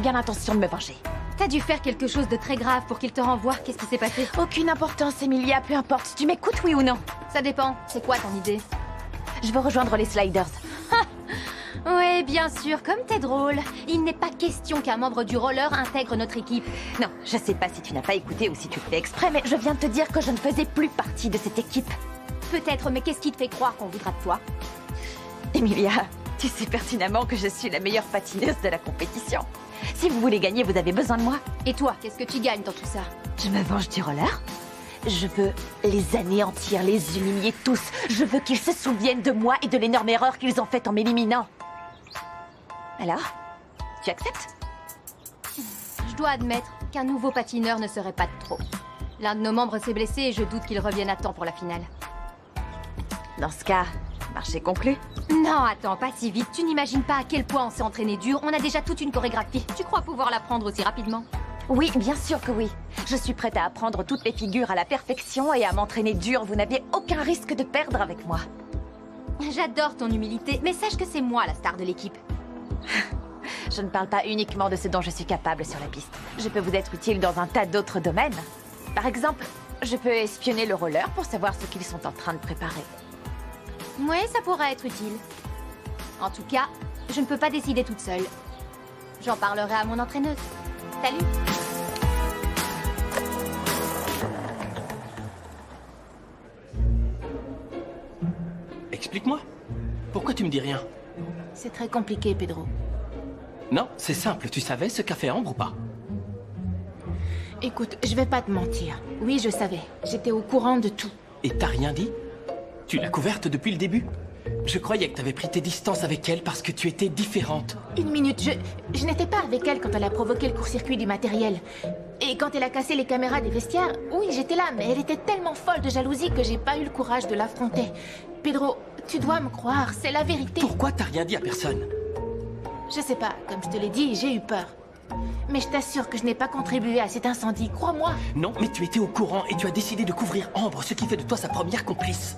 bien l'intention de me venger. T'as dû faire quelque chose de très grave pour qu'il te renvoie. Qu'est-ce qui s'est passé? Aucune importance, Emilia, peu importe. Tu m'écoutes, oui ou non? Ça dépend. C'est quoi ton idée? Je veux rejoindre les Sliders. Oui, bien sûr, comme t'es drôle. Il n'est pas question qu'un membre du roller intègre notre équipe. Non, je sais pas si tu n'as pas écouté ou si tu le fais exprès, mais je viens de te dire que je ne faisais plus partie de cette équipe. Peut-être, mais qu'est-ce qui te fait croire qu'on voudra de toi? Emilia, tu sais pertinemment que je suis la meilleure patineuse de la compétition. Si vous voulez gagner, vous avez besoin de moi. Et toi, qu'est-ce que tu gagnes dans tout ça? Je me venge du roller. Je veux les anéantir, les humilier tous. Je veux qu'ils se souviennent de moi et de l'énorme erreur qu'ils ont faite en m'éliminant. Alors, tu acceptes? Je dois admettre qu'un nouveau patineur ne serait pas de trop. L'un de nos membres s'est blessé et je doute qu'il revienne à temps pour la finale. Dans ce cas, marché conclu. Non, attends, pas si vite. Tu n'imagines pas à quel point on s'est entraîné dur. On a déjà toute une chorégraphie. Tu crois pouvoir l'apprendre aussi rapidement? Oui, bien sûr que oui. Je suis prête à apprendre toutes les figures à la perfection et à m'entraîner dur. Vous n'aviez aucun risque de perdre avec moi. J'adore ton humilité, mais sache que c'est moi la star de l'équipe. Je ne parle pas uniquement de ce dont je suis capable sur la piste. Je peux vous être utile dans un tas d'autres domaines. Par exemple, je peux espionner le roller pour savoir ce qu'ils sont en train de préparer. Oui, ça pourrait être utile. En tout cas, je ne peux pas décider toute seule. J'en parlerai à mon entraîneuse. Salut! Explique-moi. Pourquoi tu me dis rien? C'est très compliqué, Pedro. Non, c'est simple. Tu savais ce qu'a fait Ambre ou pas? Écoute, je vais pas te mentir. Oui, je savais. J'étais au courant de tout. Et t'as rien dit? Tu l'as couverte depuis le début? Je croyais que t'avais pris tes distances avec elle parce que tu étais différente. Une minute, je n'étais pas avec elle quand elle a provoqué le court-circuit du matériel. Et quand elle a cassé les caméras des vestiaires, oui, j'étais là, mais elle était tellement folle de jalousie que j'ai pas eu le courage de l'affronter. Pedro, tu dois me croire, c'est la vérité. Pourquoi t'as rien dit à personne? Je sais pas, comme je te l'ai dit, j'ai eu peur. Mais je t'assure que je n'ai pas contribué à cet incendie, crois-moi. Non, mais tu étais au courant et tu as décidé de couvrir Ambre, ce qui fait de toi sa première complice.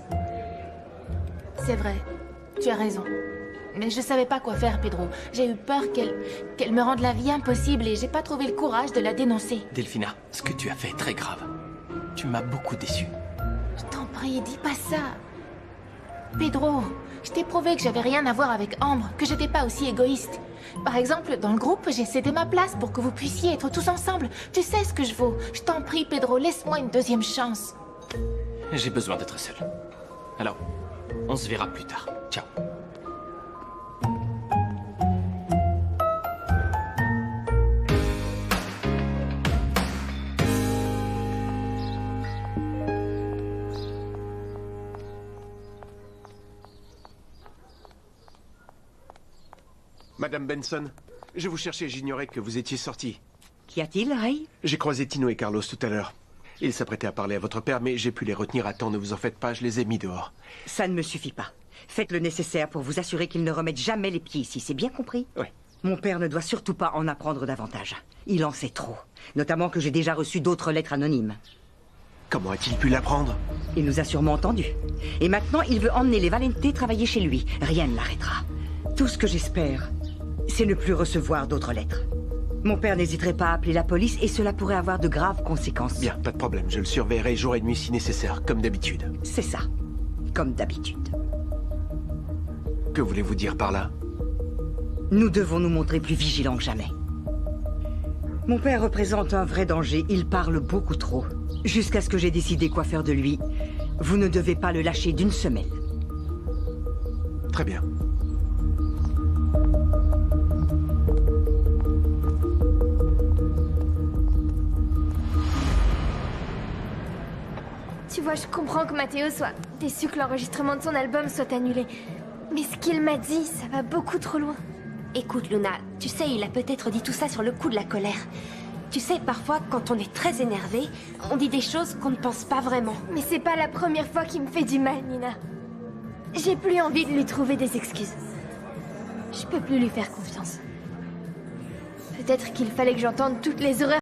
C'est vrai, tu as raison. Mais je savais pas quoi faire, Pedro. J'ai eu peur qu'elle me rende la vie impossible et j'ai pas trouvé le courage de la dénoncer. Delphina, ce que tu as fait est très grave. Tu m'as beaucoup déçu. Je t'en prie, dis pas ça. Pedro, je t'ai prouvé que j'avais rien à voir avec Ambre, que j'étais pas aussi égoïste. Par exemple, dans le groupe, j'ai cédé ma place pour que vous puissiez être tous ensemble. Tu sais ce que je vaux. Je t'en prie, Pedro, laisse-moi une deuxième chance. J'ai besoin d'être seul. Alors, on se verra plus tard. Ciao. Madame Benson, je vous cherchais, j'ignorais que vous étiez sortie. Qu'y a-t-il, Ray? J'ai croisé Tino et Carlos tout à l'heure. Ils s'apprêtaient à parler à votre père, mais j'ai pu les retenir à temps, ne vous en faites pas, je les ai mis dehors. Ça ne me suffit pas. Faites le nécessaire pour vous assurer qu'ils ne remettent jamais les pieds ici, c'est bien compris? Oui. Mon père ne doit surtout pas en apprendre davantage. Il en sait trop. Notamment que j'ai déjà reçu d'autres lettres anonymes. Comment a-t-il pu l'apprendre? Il nous a sûrement entendus. Et maintenant, il veut emmener les Valente travailler chez lui. Rien ne l'arrêtera. Tout ce que j'espère, c'est ne plus recevoir d'autres lettres. Mon père n'hésiterait pas à appeler la police et cela pourrait avoir de graves conséquences. Bien, pas de problème, je le surveillerai jour et nuit si nécessaire, comme d'habitude. C'est ça. Comme d'habitude. Que voulez-vous dire par là? Nous devons nous montrer plus vigilants que jamais. Mon père représente un vrai danger. Il parle beaucoup trop. Jusqu'à ce que j'ai décidé quoi faire de lui, vous ne devez pas le lâcher d'une semelle. Très bien. Tu vois, je comprends que Mathéo soit déçu que l'enregistrement de son album soit annulé. Mais ce qu'il m'a dit, ça va beaucoup trop loin. Écoute, Luna, tu sais, il a peut-être dit tout ça sur le coup de la colère. Tu sais, parfois, quand on est très énervé, on dit des choses qu'on ne pense pas vraiment. Mais c'est pas la première fois qu'il me fait du mal, Nina. J'ai plus envie de lui trouver des excuses. Je peux plus lui faire confiance. Peut-être qu'il fallait que j'entende toutes les horreurs